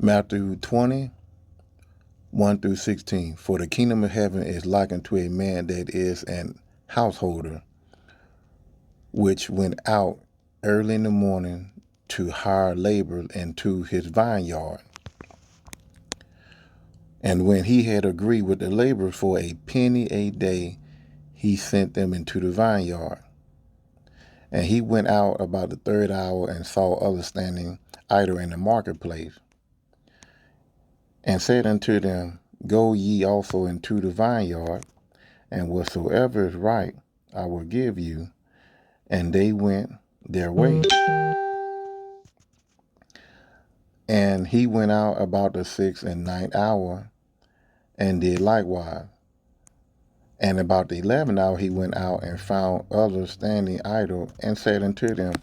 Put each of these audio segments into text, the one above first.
Matthew 20:1-16. For the kingdom of heaven is likened to a man that is an householder, which went out early in the morning to hire laborers into his vineyard. And when he had agreed with the laborers for a penny a day, he sent them into the vineyard. And he went out about the third hour and saw others standing idle in the marketplace, and said unto them, Go ye also into the vineyard, and whatsoever is right I will give you. And they went their way. And he went out about the sixth and ninth hour, and did likewise. And about the 11th hour he went out and found others standing idle, and said unto them,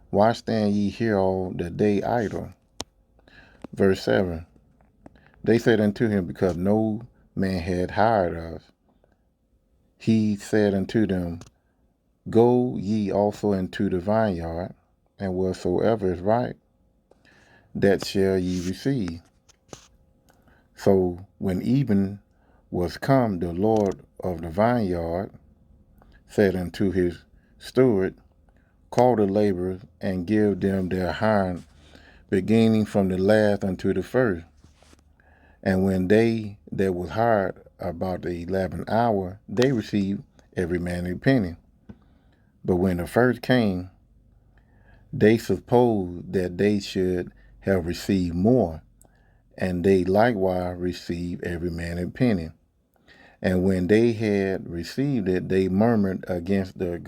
Why stand ye here all the day idle? Verse 7. They said unto him, Because no man had hired us. He said unto them, Go ye also into the vineyard, and whatsoever is right, that shall ye receive. So when even was come, the Lord of the vineyard said unto his steward, Call the laborers, and give them their hire, beginning from the last unto the first. And when they that was hired about the 11th hour, they received every man a penny. But when the first came, they supposed that they should have received more, and they likewise received every man a penny. And when they had received it, they murmured against the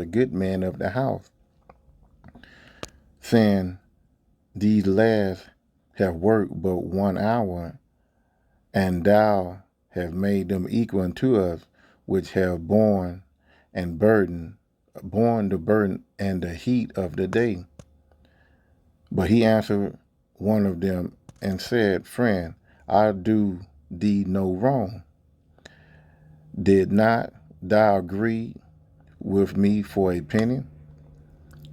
good man of the house, saying, These last have worked but 1 hour, and thou hast made them equal unto us, which have borne the burden and the heat of the day. But he answered one of them and said, Friend, I do thee no wrong. Did not thou agree with me for a penny?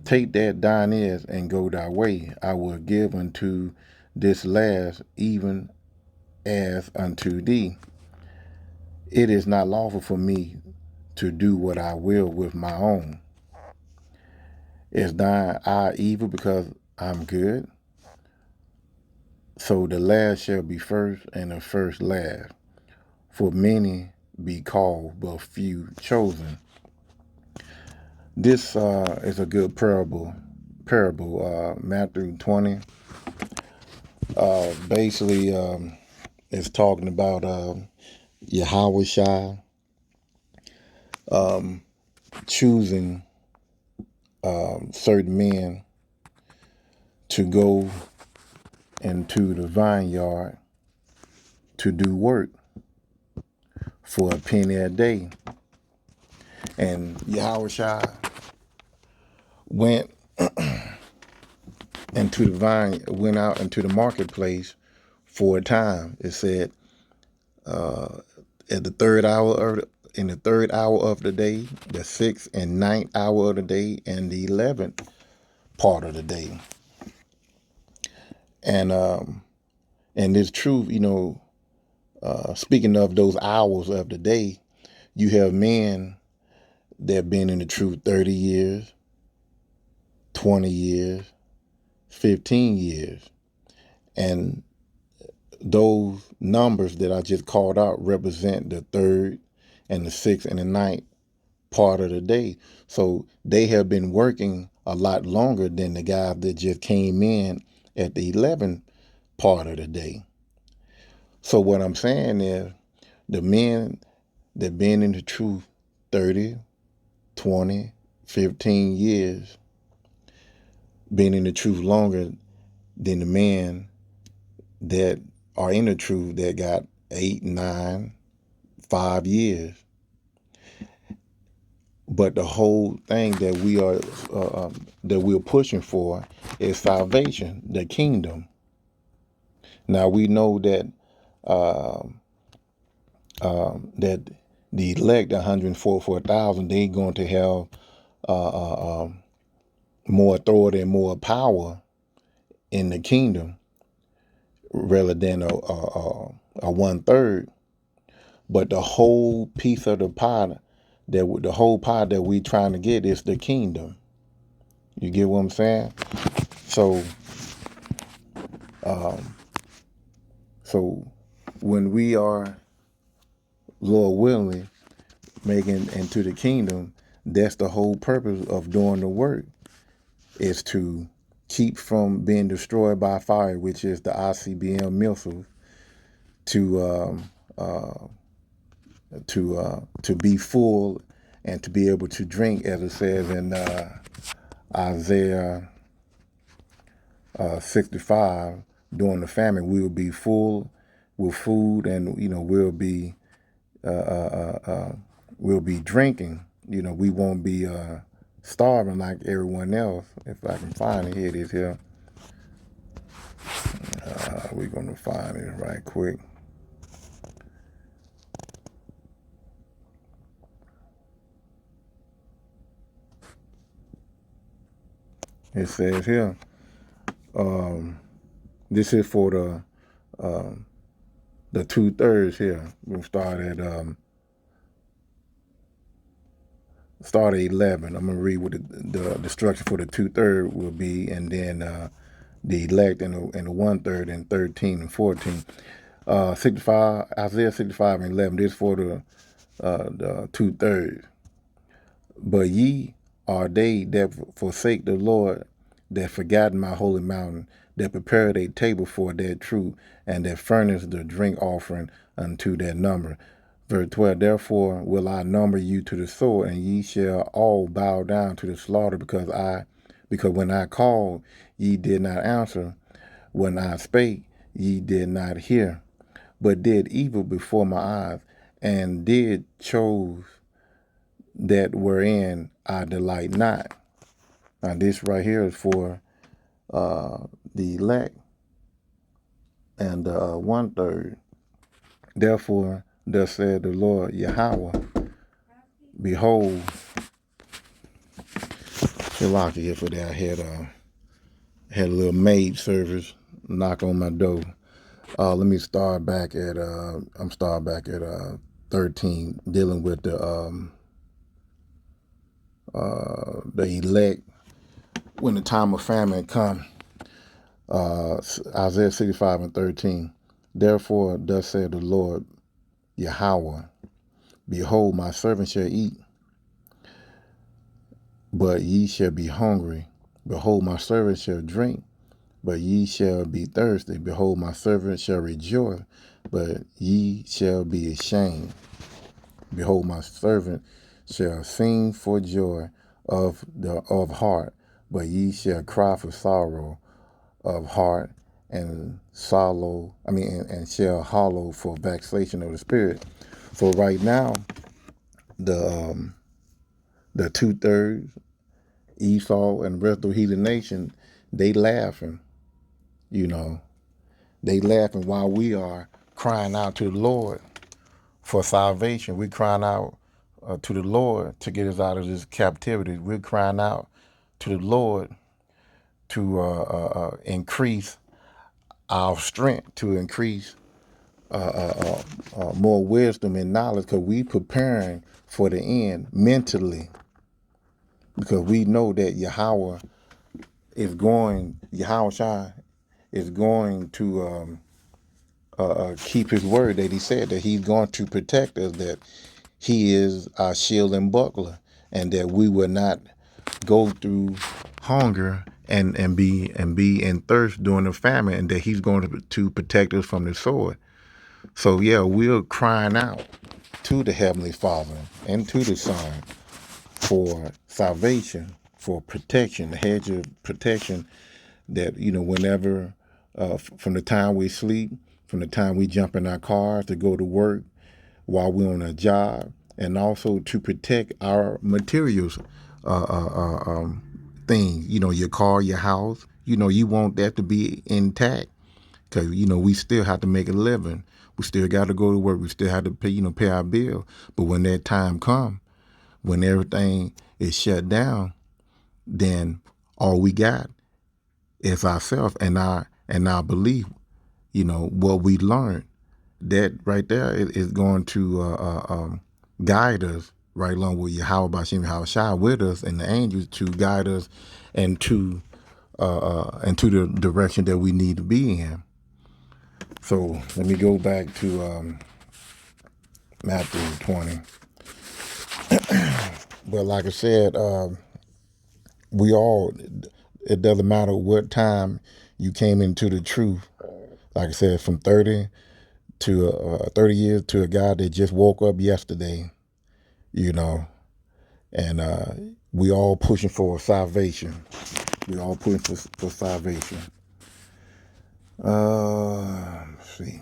Take that thine is, and go thy way. I will give unto this last even as unto thee. It is not lawful for me to do what I will with my own. Is thine eye evil because I'm good? So the last shall be first, and the first last. For many be called, but few chosen. This is a good parable. Matthew 20. Basically, it's talking about Yahweh choosing certain men to go into the vineyard to do work for a penny a day. And Yahweh went went out into the marketplace for a time. It said in the third hour of the day, the sixth and ninth hour of the day, and the 11th part of the day. And this truth, speaking of those hours of the day, you have men that have been in the truth 30 years, 20 years, 15 years. And those numbers that I just called out represent the third and the sixth and the ninth part of the day. So they have been working a lot longer than the guys that just came in at the 11th part of the day. So what I'm saying is the men that been in the truth 30, 20, 15 years, been in the truth longer than the men that are in the truth that got 8, 9, 5 years. But the whole thing that we're pushing for is salvation, the kingdom. Now we know that that the elect, 144,000, they going to have more authority and more power in the kingdom. rather than a 1/3. But the whole piece of the pie, the whole pie that we trying to get is the kingdom. You get what I'm saying? So, so when we are, Lord willing, making into the kingdom, that's the whole purpose of doing the work, is to keep from being destroyed by fire, which is the ICBM missiles, to to be full and to be able to drink, as it says in Isaiah 65. During the famine, we will be full with food, and we'll be drinking. We won't be starving like everyone else. If I can find it, here it is. Here, we're gonna find it right quick. It says here, this is for the 2/3 here. We'll start at 11. I'm gonna read what the structure for the 2/3 will be, and then the elect and the 1/3 and 13 and 14. 65, Isaiah 65 and 11. This for the 2/3. But ye are they that forsake the Lord, that forgotten my holy mountain, that prepared a table for their truth, and that furnished the drink offering unto their number. Verse 12, therefore will I number you to the sword, and ye shall all bow down to the slaughter, because when I called, ye did not answer, when I spake, ye did not hear, but did evil before my eyes, and did chose that wherein I delight not. Now this right here is for the elect and 1/3. Therefore, thus said the Lord Yahweh, behold, Shalaka here for that. I had a little maid service knock on my door. Let me start back at 13, dealing with the elect when the time of famine come. Isaiah 65 and 13. Therefore, thus said the Lord Yahweh, behold, my servant shall eat, but ye shall be hungry. Behold, my servant shall drink, but ye shall be thirsty. Behold, my servant shall rejoice, but ye shall be ashamed. Behold, my servant shall sing for joy of heart, but ye shall cry for sorrow of heart, and shall hollow for vexation of the spirit. So right now, the 2/3, Esau and the rest of the heathen nation, they laughing. They laughing while we are crying out to the Lord for salvation. We're crying out to the Lord to get us out of this captivity. We're crying out to the Lord to increase our strength, to increase more wisdom and knowledge, because we preparing for the end mentally, because we know that Yahweh Shai is going to keep his word that he said, that he's going to protect us, that he is our shield and buckler, and that we will not go through hunger and be in thirst during the famine, and that he's going to protect us from the sword. So yeah, we're crying out to the Heavenly Father and to the Son for salvation, for protection, the hedge of protection, that whenever from the time we sleep, from the time we jump in our cars to go to work, while we're on a job, and also to protect our materials things, your car, your house, you want that to be intact, because we still have to make a living. We still got to go to work. We still have to pay our bill. But when that time comes, when everything is shut down, then all we got is ourselves and our belief, what we learned. That right there is going to guide us right along with Yahweh Bashim Shai with us and the angels to guide us into the direction that we need to be in. So let me go back to Matthew 20. But like I said, it doesn't matter what time you came into the truth. Like I said, from 30 years to a guy that just woke up yesterday, and we all pushing for salvation. We all pushing for salvation. Let's see.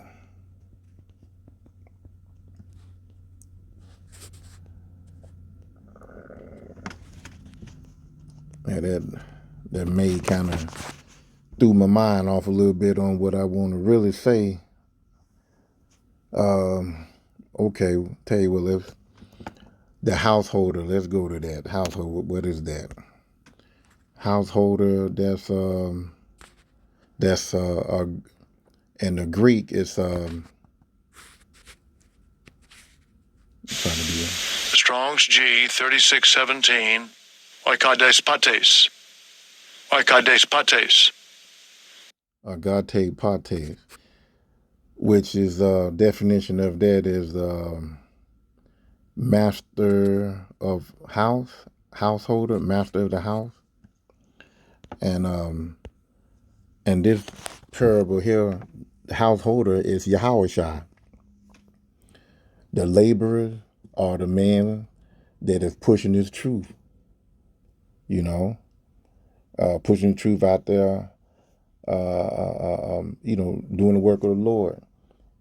Yeah, that may kind of threw my mind off a little bit on what I want to really say. Okay, tell you what, the householder, let's go to that. Household, what is that? Householder, that's in the Greek, it's trying to be Strong's G 3617, oikades pates. Oikades pates. agate pates, which is definition of that is master of householder, master of the house. And this parable here, the householder is Yahweh Shai. The laborers are the man that is pushing this truth, pushing the truth out there, doing the work of the Lord.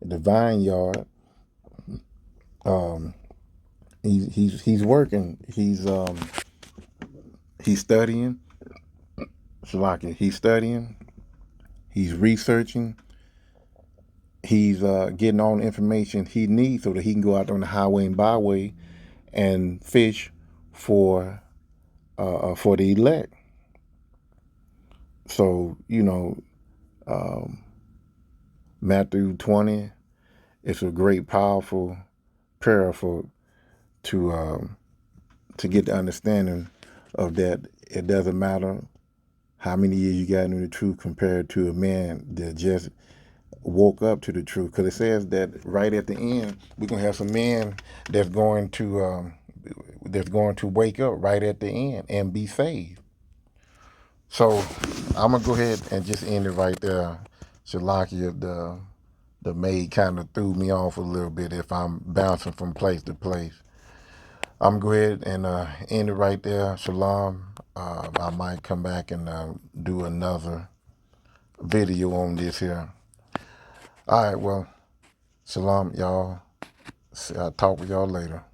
The vineyard, he's working. He's studying. Shalaki, he's studying. He's researching. He's getting all the information he needs so that he can go out on the highway and byway and fish for the elect. So Matthew 20, it's a great, powerful prayer to get the understanding of that. It doesn't matter how many years you got into the truth compared to a man that just woke up to the truth, because it says that right at the end we're gonna have some men that's going to wake up right at the end and be saved. So I'm gonna go ahead and just end it right there. Shalakia, the maid kind of threw me off a little bit if I'm bouncing from place to place. I'm gonna go ahead and end it right there. Shalom. I might come back and do another video on this here. All right, well, shalom, y'all. I'll talk with y'all later.